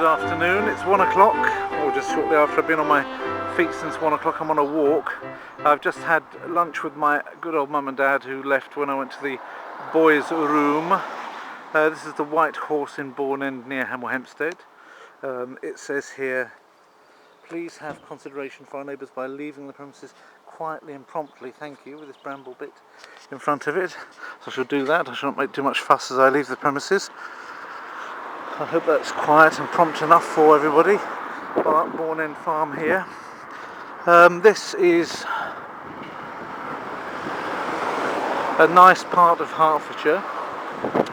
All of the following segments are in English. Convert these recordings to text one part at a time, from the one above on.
afternoon. It's 1 o'clock, or just shortly after. I've been on my feet since 1 o'clock. I'm on a walk. I've just had lunch with my good old mum and dad, who left when I went to the boys' room. This is the White Horse in Bourne near Hemel Hempstead. It says here, please have consideration for our neighbours by leaving the premises quietly and promptly, thank you, with this bramble bit in front of it. So I shall do that. I shall not make too much fuss as I leave the premises. I hope that's quiet and prompt enough for everybody. Bourne End Farm here. This is a nice part of Hertfordshire.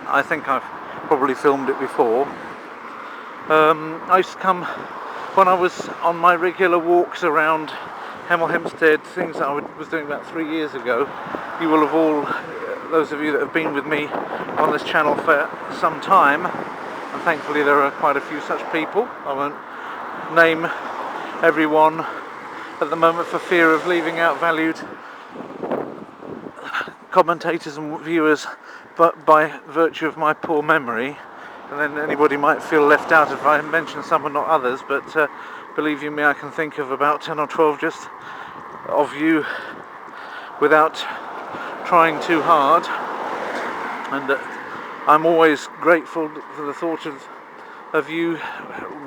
I think I've probably filmed it before. I used to come when I was on my regular walks around Hemel Hempstead, things that I was doing about 3 years ago. You will have all, those of you that have been with me on this channel for some time, and thankfully there are quite a few such people. I won't name everyone at the moment for fear of leaving out valued commentators and viewers, but by virtue of my poor memory, and then anybody might feel left out if I mention some and not others, but believe you me, I can think of about 10 or 12 just of you without trying too hard, and I'm always grateful for the thought of you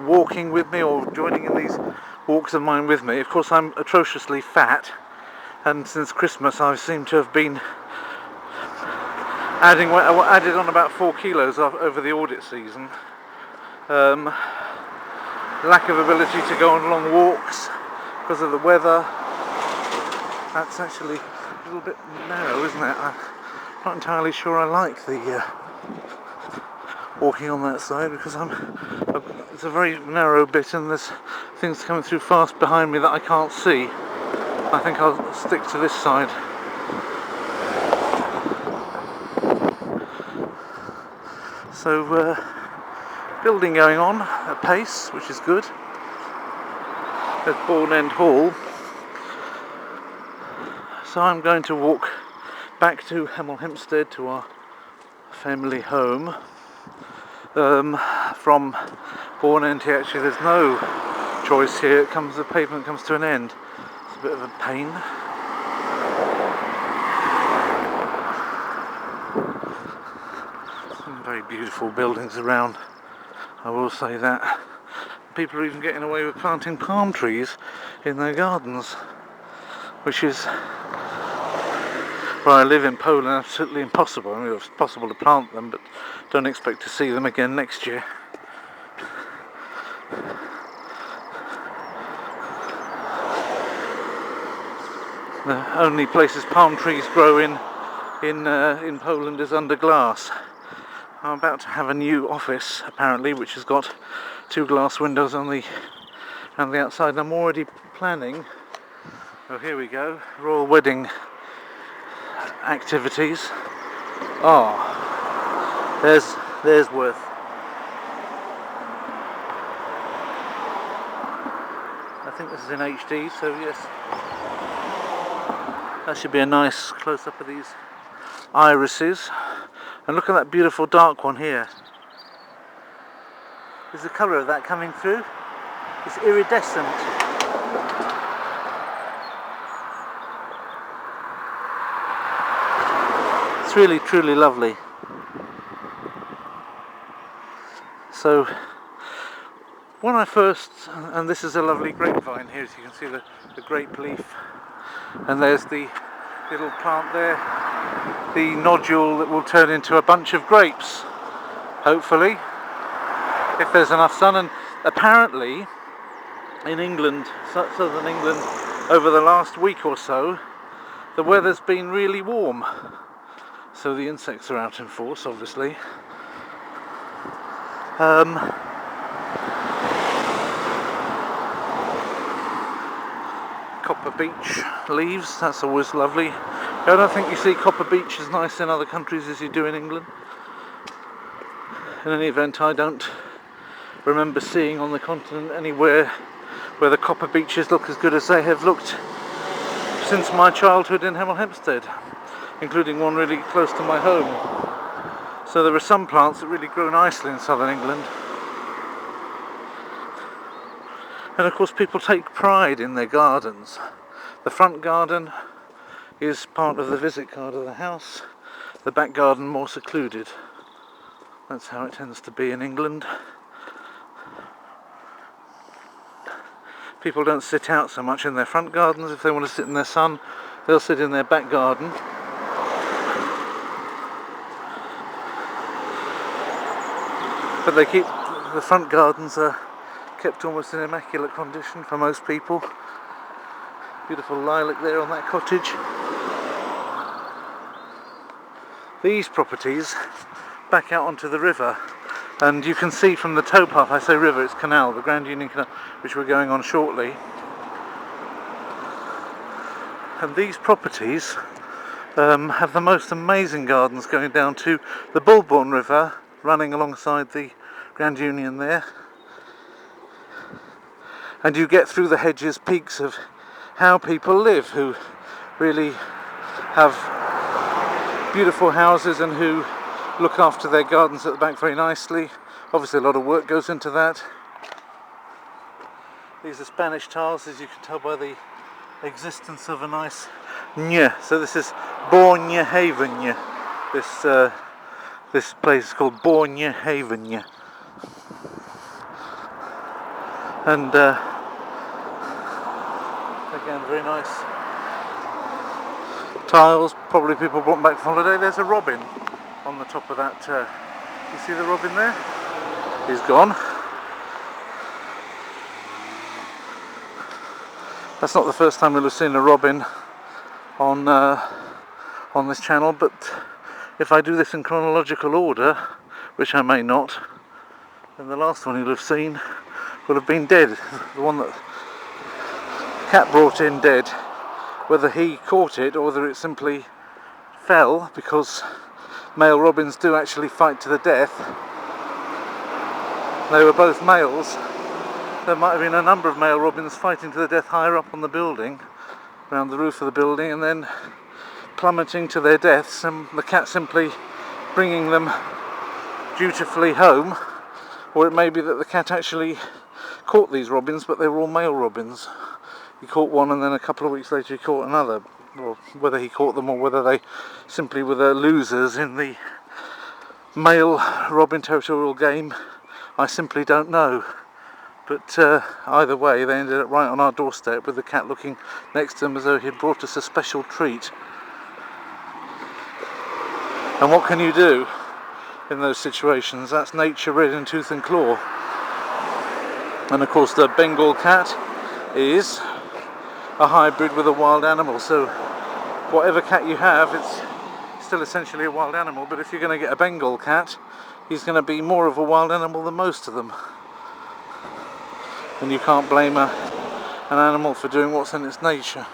walking with me or joining in these walks of mine with me. Of course, I'm atrociously fat, and since Christmas I seem to have been added on about 4 kilos over the audit season. Lack of ability to go on long walks because of the weather. That's actually a little bit narrow, isn't it? I'm not entirely sure I like the walking on that side, because it's a very narrow bit and there's things coming through fast behind me that I can't see. I think I'll stick to this side. So building going on at pace, which is good. There's Bourne End Hall. So I'm going to walk back to Hemel Hempstead, to our family home. From Bourne End here, actually there's no choice here. The pavement comes to an end. It's a bit of a pain. Some very beautiful buildings around, I will say that. People are even getting away with planting palm trees in their gardens, which is, where I live in Poland, absolutely impossible. I mean, it's possible to plant them, but don't expect to see them again next year. The only places palm trees grow in Poland is under glass. I'm about to have a new office, apparently, which has got 2 glass windows on the outside. And I'm already planning. Oh, here we go. Royal wedding activities. Oh, there's Worth. I think this is in HD, so yes, that should be a nice close-up of these irises. And look at that beautiful dark one here. Is the colour of that coming through? It's iridescent. It's really, truly lovely. So, when I first, and this is a lovely grapevine here, as you can see the grape leaf, and there's the little plant there, the nodule that will turn into a bunch of grapes, hopefully, if there's enough sun. And apparently, in England, southern England, over the last week or so, the weather's been really warm. So the insects are out in force, obviously. Copper beech leaves, that's always lovely. I don't think you see copper beech as nice in other countries as you do in England. In any event, I don't remember seeing on the continent anywhere where the copper beeches look as good as they have looked since my childhood in Hemel Hempstead, including one really close to my home. So there are some plants that really grow nicely in southern England. And of course people take pride in their gardens. The front garden is part of the visit card of the house, the back garden more secluded. That's how it tends to be in England. People don't sit out so much in their front gardens. If they want to sit in their sun, they'll sit in their back garden. But they keep, the front gardens are kept almost in immaculate condition for most people. Beautiful lilac there on that cottage. These properties back out onto the river, and you can see from the towpath, I say river, it's canal, the Grand Union Canal, which we're going on shortly. And these properties have the most amazing gardens going down to the Bourne River, running alongside the Grand Union there. And you get through the hedges peaks of how people live, who really have beautiful houses and who look after their gardens at the back very nicely. Obviously a lot of work goes into that. These are Spanish tiles, as you can tell by the existence of a nice ñ. So this is Bourne Haven. This place is called Bourne Haven. And again, very nice tiles, probably people brought back from holiday. There's a robin on the top of that. You see the robin there? He's gone. That's not the first time we'll have seen a robin on this channel, but if I do this in chronological order, which I may not, then the last one you'll have seen will have been dead. The one that Cat brought in dead. Whether he caught it or whether it simply fell, because male robins do actually fight to the death. They were both males. There might have been a number of male robins fighting to the death higher up on the building, around the roof of the building, and then plummeting to their deaths, and the cat simply bringing them dutifully home. Or it may be that the cat actually caught these robins, but they were all male robins. He caught one, and then a couple of weeks later he caught another. Or whether he caught them or whether they simply were the losers in the male robin territorial game, I simply don't know. But either way, they ended up right on our doorstep with the cat looking next to them as though he'd brought us a special treat. And what can you do in those situations? That's nature red in tooth and claw. And of course the Bengal cat is a hybrid with a wild animal, so whatever cat you have, it's still essentially a wild animal. But if you're going to get a Bengal cat, he's going to be more of a wild animal than most of them. And you can't blame an animal for doing what's in its nature.